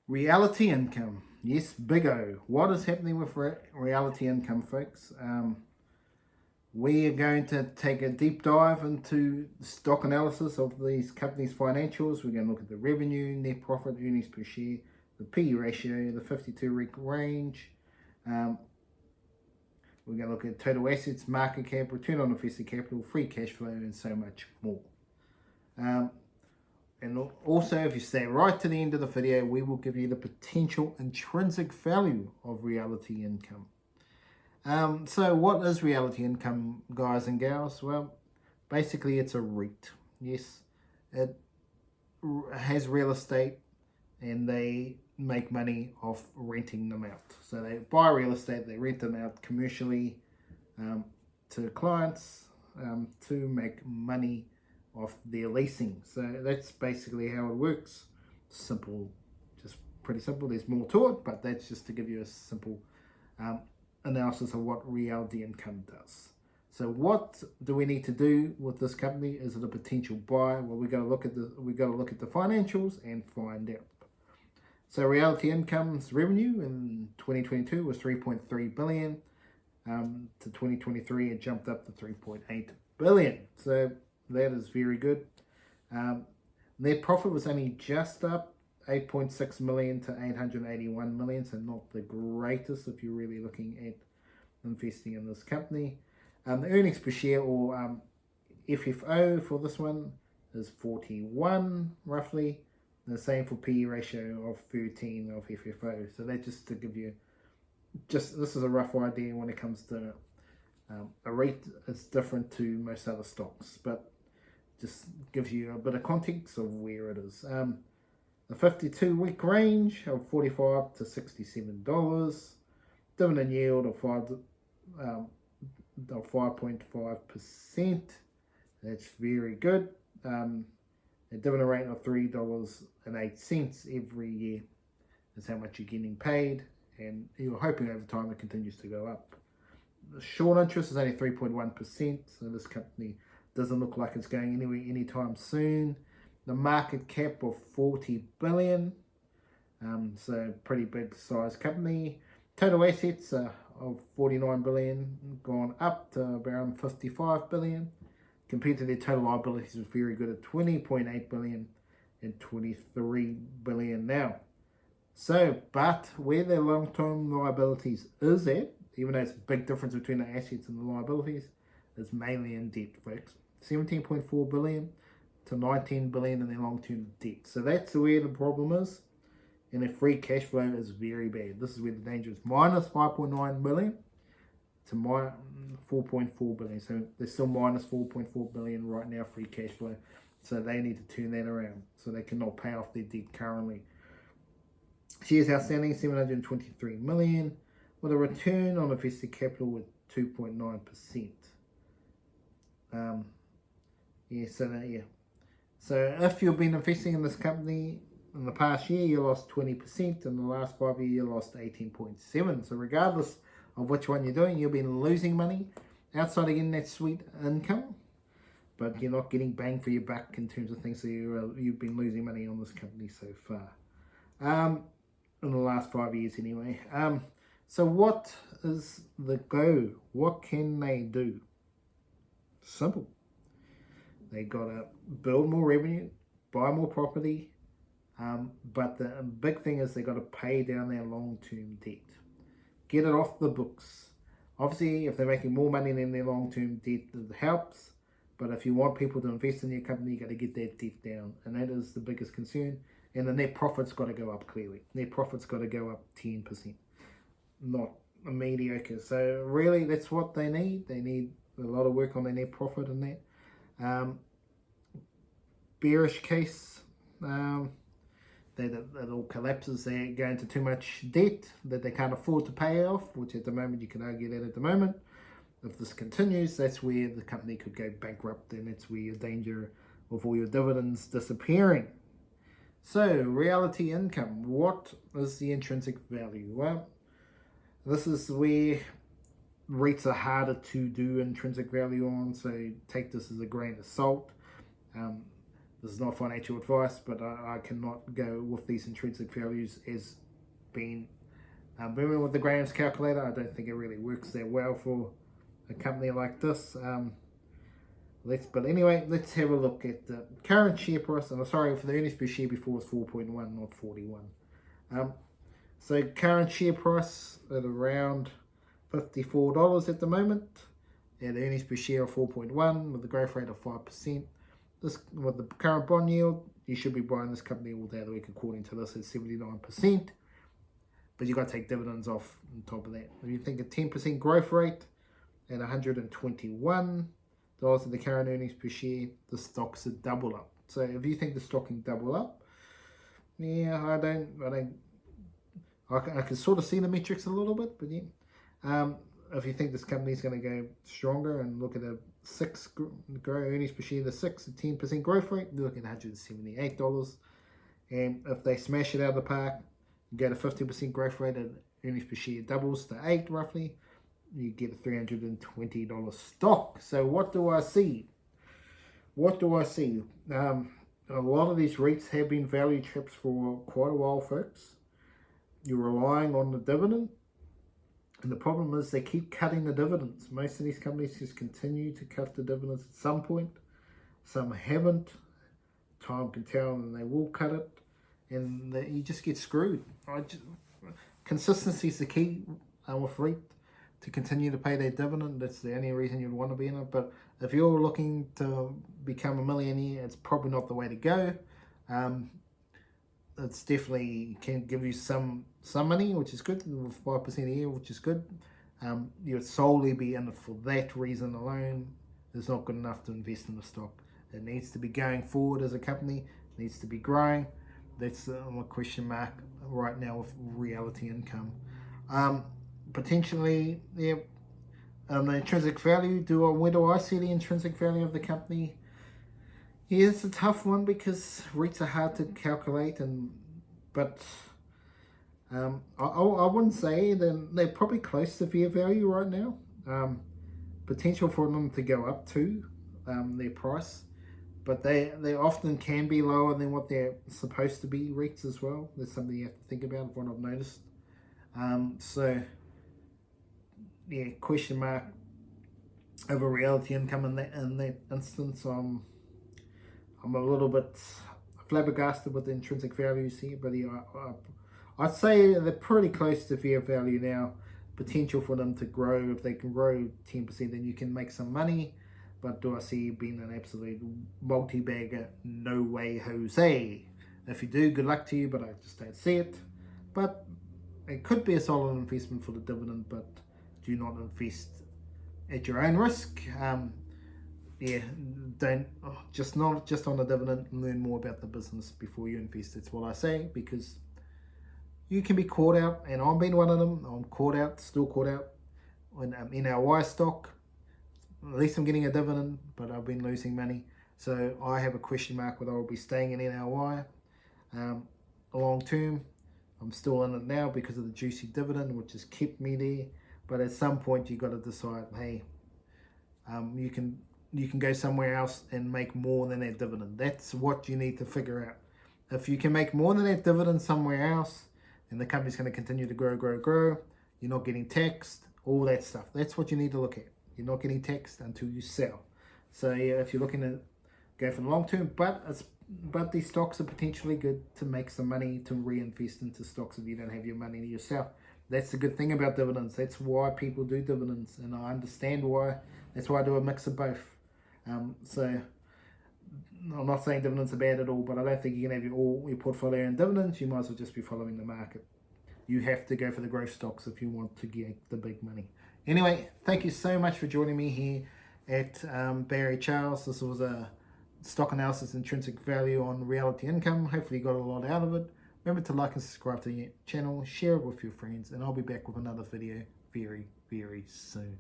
Reality income. Yes, big O. What is happening with reality income, folks? We are going to take a deep dive into stock analysis of these companies' financials. We're going to look at the revenue, net profit, earnings per share, the PE ratio, the 52-week range. We're going to look at total assets, market cap, return on invested capital, free cash flow, and so much more. And also, if you stay right to the end of the video, we will give you the potential intrinsic value of reality income. So what is reality income, guys and gals? Well, basically it's a REIT. Yes, it has real estate and they make money off renting them out. So they buy real estate, they rent them out commercially to clients to make money off their leasing. So that's basically how it works. Simple, just pretty simple. There's more to it, but that's just to give you a simple analysis of what reality income does. So what do we need to do with this company? Is it a potential buy? Well, we got to look at the financials and find out. So reality income's revenue in 2022 was 3.3 billion. To 2023, it jumped up to 3.8 billion. So that is very good. Net profit was only just up 8.6 million to 881 million, so not the greatest if you're really looking at investing in this company. The earnings per share, or FFO for this one, is 41 roughly. The same for PE ratio of 13 of FFO. So that just to give you, this is a rough idea when it comes to a REIT. It's different to most other stocks, but just gives you a bit of context of where it is. The 52-week range of $45 to $67. Dividend yield of 5.5%. That's very good. A dividend rate of $3.08 every year is how much you're getting paid, and you're hoping over time it continues to go up. The short interest is only 3.1%, so this company doesn't look like it's going anywhere anytime soon. The market cap of 40 billion, so pretty big size company. Total assets of 49 billion, gone up to around 55 billion. Compared to their total liabilities, is very good at 20.8 billion and 23 billion now. So, but where their long-term liabilities is at, even though it's a big difference between the assets and the liabilities, is mainly in debt, folks. 17.4 billion to 19 billion in their long-term debt. So that's where the problem is. And their free cash flow is very bad. This is where the danger is. Minus 5.9 billion to 4.4 billion. So they're still minus 4.4 billion right now free cash flow. So they need to turn that around. So they cannot pay off their debt currently. Shares outstanding 723 million with a return on invested capital with 2.9%. So if you've been investing in this company in the past year, you lost 20%. In the last 5 years, you lost 18.7%. So regardless of which one you're doing, you've been losing money outside of getting that sweet income, but you're not getting bang for your buck in terms of things. So you've been losing money on this company so far, in the last 5 years anyway. So what is the go? What can they do? Simple. They got to build more revenue, buy more property, but the big thing is they got to pay down their long-term debt. Get it off the books. Obviously, if they're making more money than their long-term debt, it helps. But if you want people to invest in your company, you got to get that debt down. And that is the biggest concern. And the net profit's got to go up clearly. Net profit's got to go up 10%. Not mediocre. So really, that's what they need. They need a lot of work on their net profit and that. Bearish case, that it all collapses. They go into too much debt that they can't afford to pay off, which at the moment you can argue that at the moment. If this continues, that's where the company could go bankrupt, and that's where your danger of all your dividends disappearing. So, reality income. What is the intrinsic value? Well, this is where REITs are harder to do intrinsic value on, so take this as a grain of salt. This is not financial advice, but I cannot go with these intrinsic values as being moving with the Graham's calculator. I don't think it really works that well for a company like this. But anyway, let's have a look at the current share price. And I'm sorry for the earnings per share before, was 4.1, not 41. So current share price at around $54 at the moment, and earnings per share of 4.1 with a growth rate of 5%. This, with the current bond yield, you should be buying this company all day of the week according to this at 79%. But you've got to take dividends off on top of that. If you think a 10% growth rate at $121 of the current earnings per share, the stocks are double up. So if you think the stock can double up, yeah, I can sort of see the metrics a little bit, but yeah. If you think this company is going to go stronger and look at a 6 grow earnings per share, the 10% growth rate, you're looking at $178. And if they smash it out of the park, go to 50% growth rate and earnings per share doubles to 8 roughly, you get a $320 stock. So what do I see? A lot of these REITs have been value traps for quite a while, folks. You're relying on the dividend, and the problem is they keep cutting the dividends. Most of these companies just continue to cut the dividends at some point. Some haven't. Time can tell, and they will cut it, and you just get screwed. Consistency is the key with REIT. To continue to pay their dividend, that's the only reason you'd want to be in it. But if you're looking to become a millionaire, it's probably not the way to go. It's definitely can give you some money, which is good, 5% a year, which is good. You'd solely be in it for that reason alone. It's not good enough to invest in the stock. It needs to be going forward as a company. It needs to be growing. That's a question mark right now with reality income. Potentially, yeah, the intrinsic value. Where do I see the intrinsic value of the company? Yeah, it's a tough one because REITs are hard to calculate, but I wouldn't say they're probably close to fair value right now. Potential for them to go up to their price, but they often can be lower than what they're supposed to be. REITs as well. That's something you have to think about. What I've noticed. So. Yeah, question mark over reality income in that instance. I'm a little bit flabbergasted with the intrinsic values here, but yeah, I'd say they're pretty close to fair value now. Potential for them to grow. If they can grow 10%, then you can make some money. But do I see being an absolute multi-bagger? No way, Jose. If you do, good luck to you, but I just don't see it. But it could be a solid investment for the dividend, but do not invest at your own risk. Yeah, don't not just on the dividend. Learn more about the business before you invest. That's what I say, because you can be caught out, and I've been one of them. I'm caught out, still caught out in our Y stock. At least I'm getting a dividend, but I've been losing money. So I have a question mark whether I'll be staying in NRY long term. I'm still in it now because of the juicy dividend, which has kept me there. But at some point, you got to decide, hey, you can go somewhere else and make more than that dividend. That's what you need to figure out. If you can make more than that dividend somewhere else, and the company's going to continue to grow, you're not getting taxed, all that stuff. That's what you need to look at. You're not getting taxed until you sell. So yeah, if you're looking to go for the long term, but these stocks are potentially good to make some money to reinvest into stocks if you don't have your money yourself. That's the good thing about dividends. That's why people do dividends, and I understand why. That's why I do a mix of both. So I'm not saying dividends are bad at all, but I don't think you can have your portfolio in dividends. You might as well just be following the market. You have to go for the growth stocks if you want to get the big money. Anyway, thank you so much for joining me here at Barry Charles. This was a stock analysis intrinsic value on reality income. Hopefully you got a lot out of it. Remember to like and subscribe to the channel, share it with your friends, and I'll be back with another video very, very soon.